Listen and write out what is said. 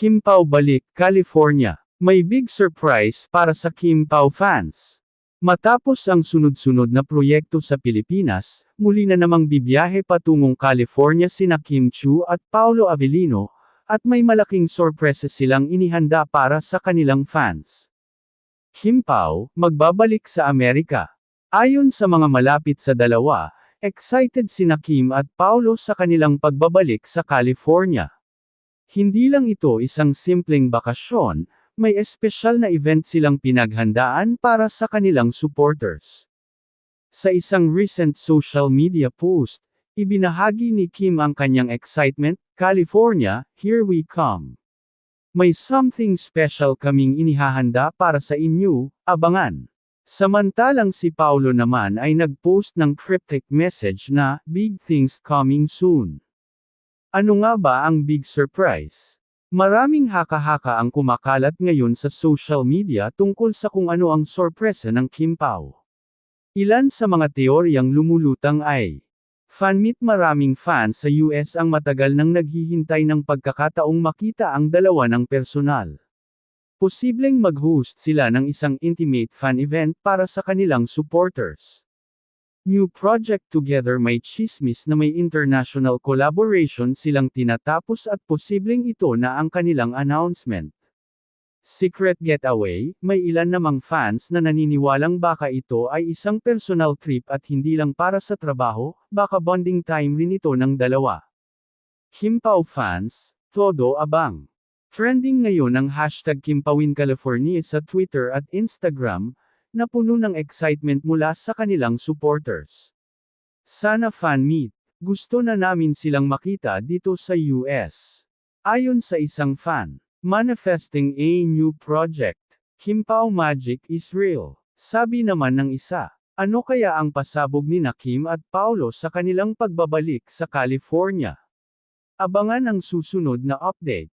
Kim Pao balik California. May big surprise para sa Kim Pao fans. Matapos ang sunod-sunod na proyekto sa Pilipinas, muli na namang bibiyahe patungong California sina Kim Chiu at Paolo Avellino, at may malaking sorpresa silang inihanda para sa kanilang fans. Kim Pao, magbabalik sa Amerika. Ayon sa mga malapit sa dalawa, excited sina Kim at Paolo sa kanilang pagbabalik sa California. Hindi lang ito isang simpleng bakasyon, may espesyal na event silang pinaghandaan para sa kanilang supporters. Sa isang recent social media post, ibinahagi ni Kim ang kanyang excitement, "California, here we come. May something special kaming inihahanda para sa inyo, abangan." Samantalang si Paolo naman ay nagpost ng cryptic message na, "Big things coming soon." Ano nga ba ang big surprise? Maraming haka-haka ang kumakalat ngayon sa social media tungkol sa kung ano ang sorpresa ng Kim Pao. Ilan sa mga teoryang lumulutang ay, fan-meet. Maraming fans sa US ang matagal nang naghihintay ng pagkakataong makita ang dalawa ng personal. Posibleng mag-host sila ng isang intimate fan event para sa kanilang supporters. New project together. May chismis na may international collaboration silang tinatapos at posibleng ito na ang kanilang announcement. Secret getaway. May ilan namang fans na naniniwalang baka ito ay isang personal trip at hindi lang para sa trabaho, baka bonding time rin ito ng dalawa. Kim Pao fans, todo abang. Trending ngayon ang hashtag KimPaoInCalifornia sa Twitter at Instagram, na puno ng excitement mula sa kanilang supporters. Sana fan meet. Gusto na namin silang makita dito sa US. Ayon sa isang fan, manifesting a new project. Kim Pao magic is real. Sabi naman ng isa, ano kaya ang pasabog ni Kim at Paolo sa kanilang pagbabalik sa California? Abangan ang susunod na update.